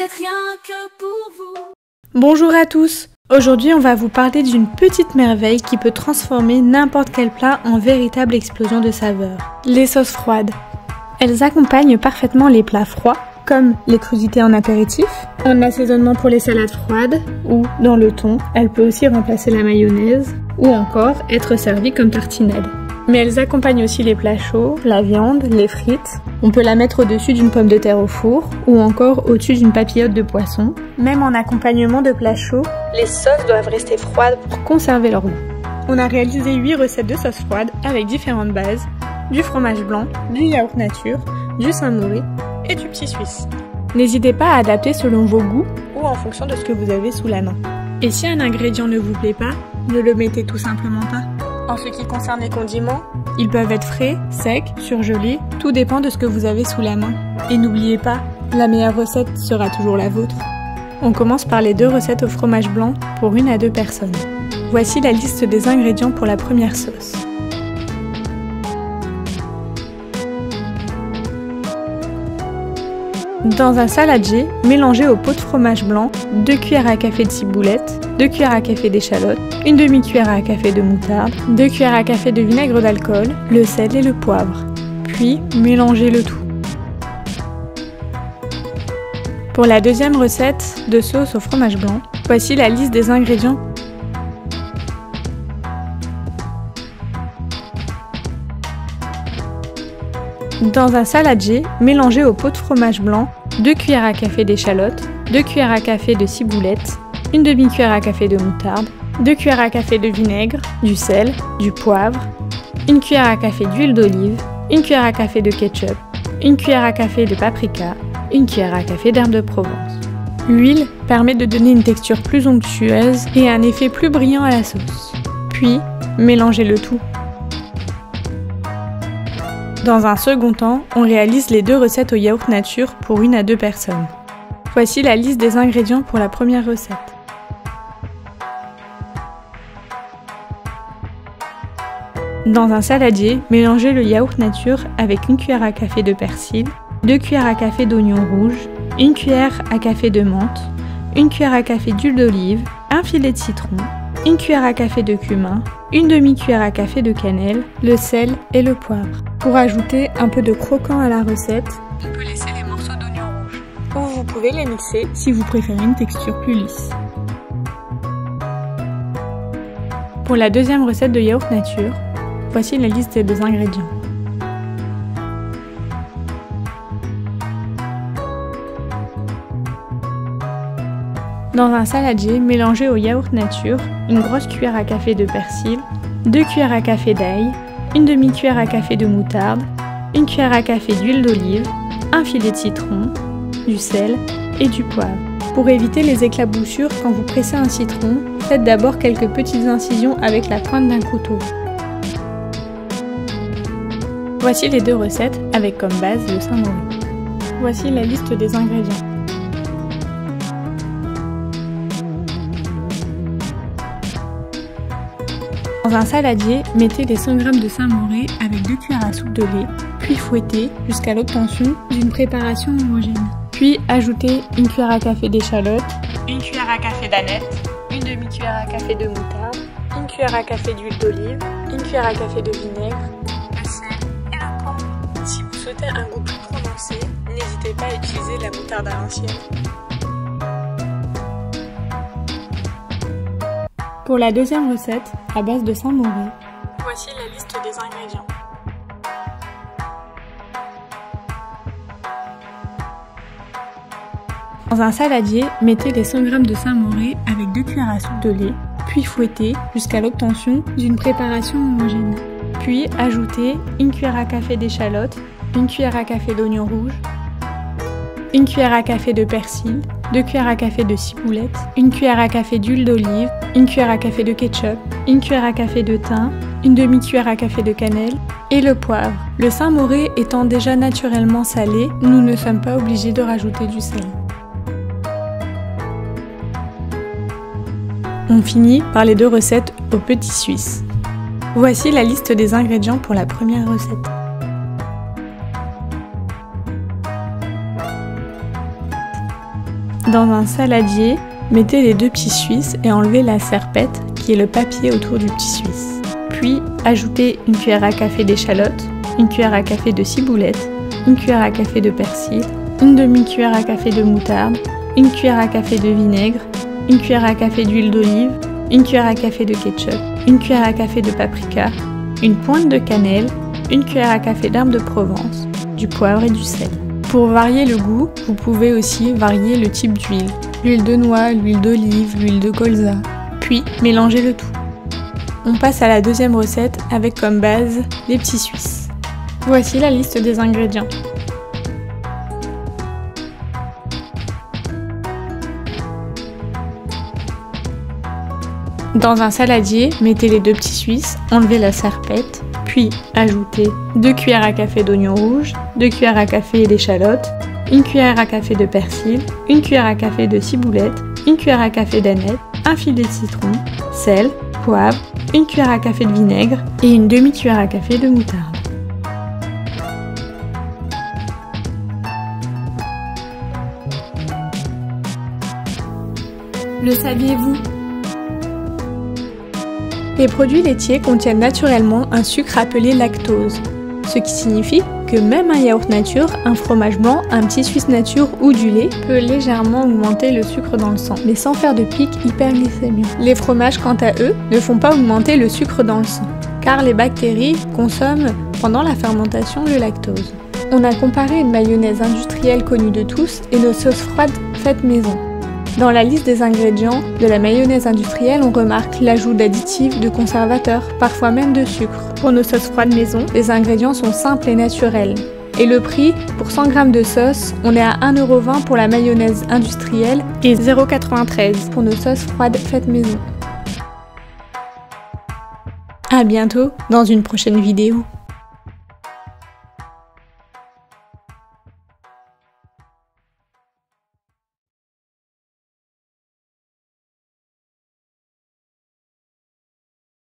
êtes rien que pour vous. Bonjour à tous. Aujourd'hui, on va vous parler d'une petite merveille qui peut transformer n'importe quel plat en véritable explosion de saveurs. Les sauces froides. Elles accompagnent parfaitement les plats froids, comme les crudités en apéritif, en assaisonnement pour les salades froides, ou dans le thon. Elle peut aussi remplacer la mayonnaise, ou encore être servie comme tartinade. Mais elles accompagnent aussi les plats chauds, la viande, les frites. On peut la mettre au-dessus d'une pomme de terre au four ou encore au-dessus d'une papillote de poisson. Même en accompagnement de plats chauds, les sauces doivent rester froides pour conserver leur goût. On a réalisé 8 recettes de sauces froides avec différentes bases, du fromage blanc, du yaourt nature, du Saint-Maurice et du petit suisse. N'hésitez pas à adapter selon vos goûts ou en fonction de ce que vous avez sous la main. Et si un ingrédient ne vous plaît pas, ne le mettez tout simplement pas. En ce qui concerne les condiments, ils peuvent être frais, secs, surgelés, tout dépend de ce que vous avez sous la main. Et n'oubliez pas, la meilleure recette sera toujours la vôtre. On commence par les 2 recettes au fromage blanc pour 1 à 2 personnes. Voici la liste des ingrédients pour la première sauce. Dans un saladier, mélangez au pot de fromage blanc 2 cuillères à café de ciboulette, 2 cuillères à café d'échalote, une demi-cuillère à café de moutarde, 2 cuillères à café de vinaigre d'alcool, le sel et le poivre. Puis, mélangez le tout. Pour la deuxième recette de sauce au fromage blanc, voici la liste des ingrédients. Dans un saladier, mélangez au pot de fromage blanc 2 cuillères à café d'échalote, 2 cuillères à café de ciboulette, une demi-cuillère à café de moutarde, 2 cuillères à café de vinaigre, du sel, du poivre, 1 cuillère à café d'huile d'olive, 1 cuillère à café de ketchup, 1 cuillère à café de paprika, 1 cuillère à café d'herbe de Provence. L'huile permet de donner une texture plus onctueuse et un effet plus brillant à la sauce. Puis, mélangez le tout. Dans un second temps, on réalise les 2 recettes au yaourt nature pour 1 à 2 personnes. Voici la liste des ingrédients pour la première recette. Dans un saladier, mélangez le yaourt nature avec 1 cuillère à café de persil, 2 cuillères à café d'oignon rouge, 1 cuillère à café de menthe, 1 cuillère à café d'huile d'olive, un filet de citron, 1 cuillère à café de cumin, une demi-cuillère à café de cannelle, le sel et le poivre. Pour ajouter un peu de croquant à la recette, on peut laisser les morceaux d'oignon rouge. Ou vous pouvez les mixer si vous préférez une texture plus lisse. Pour la deuxième recette de yaourt nature, voici la liste des ingrédients. Dans un saladier, mélangez au yaourt nature une grosse cuillère à café de persil, 2 cuillères à café d'ail, une demi-cuillère à café de moutarde, 1 cuillère à café d'huile d'olive, un filet de citron, du sel et du poivre. Pour éviter les éclaboussures quand vous pressez un citron, faites d'abord quelques petites incisions avec la pointe d'un couteau. Voici les 2 recettes avec comme base le Saint-Maurice. Voici la liste des ingrédients. Dans un saladier, mettez les 100 g de Saint-Maurice avec 2 cuillères à soupe de lait, puis fouettez jusqu'à l'obtention d'une préparation homogène. Puis ajoutez 1 cuillère à café d'échalote, 1 cuillère à café d'aneth, une demi-cuillère à café de moutarde, 1 cuillère à café d'huile d'olive, 1 cuillère à café de vinaigre, le sel et le poivre. Si vous souhaitez un goût plus prononcé, n'hésitez pas à utiliser la moutarde à l'ancienne. Pour la deuxième recette, à base de Saint-Maurice, voici la liste des ingrédients. Dans un saladier, mettez les 100 g de Saint-Maurice avec 2 cuillères à soupe de lait, puis fouettez jusqu'à l'obtention d'une préparation homogène. Puis ajoutez 1 cuillère à café d'échalote, 1 cuillère à café d'oignon rouge, 1 cuillère à café de persil, 2 cuillères à café de ciboulette, 1 cuillère à café d'huile d'olive, 1 cuillère à café de ketchup, 1 cuillère à café de thym, une demi-cuillère à café de cannelle et le poivre. Le Saint-Maurice étant déjà naturellement salé, nous ne sommes pas obligés de rajouter du sel. On finit par les 2 recettes au petit suisse. Voici la liste des ingrédients pour la première recette. Dans un saladier, mettez les 2 petits suisses et enlevez la serpette qui est le papier autour du petit suisse. Puis ajoutez une cuillère à café d'échalotes, une cuillère à café de ciboulette, une cuillère à café de persil, une demi-cuillère à café de moutarde, une cuillère à café de vinaigre, une cuillère à café d'huile d'olive, une cuillère à café de ketchup, une cuillère à café de paprika, une pointe de cannelle, une cuillère à café d'herbe de Provence, du poivre et du sel. Pour varier le goût, vous pouvez aussi varier le type d'huile. L'huile de noix, l'huile d'olive, l'huile de colza. Puis mélangez le tout. On passe à la deuxième recette avec comme base les petits suisses. Voici la liste des ingrédients. Dans un saladier, mettez les 2 petits suisses, enlevez la serpette, puis ajoutez 2 cuillères à café d'oignon rouge, 2 cuillères à café d'échalotes, une cuillère à café de persil, une cuillère à café de ciboulette, une cuillère à café d'aneth, un filet de citron, sel, poivre, une cuillère à café de vinaigre et une demi-cuillère à café de moutarde. Le saviez-vous ? Les produits laitiers contiennent naturellement un sucre appelé lactose, ce qui signifie que même un yaourt nature, un fromage blanc, un petit suisse nature ou du lait peut légèrement augmenter le sucre dans le sang, mais sans faire de pic hyperglycémique. Les fromages, quant à eux, ne font pas augmenter le sucre dans le sang, car les bactéries consomment pendant la fermentation le lactose. On a comparé une mayonnaise industrielle connue de tous et nos sauces froides faites maison. Dans la liste des ingrédients de la mayonnaise industrielle, on remarque l'ajout d'additifs, de conservateurs, parfois même de sucre. Pour nos sauces froides maison, les ingrédients sont simples et naturels. Et le prix, pour 100 g de sauce, on est à 1,20 € pour la mayonnaise industrielle et 0,93 € pour nos sauces froides faites maison. À bientôt dans une prochaine vidéo.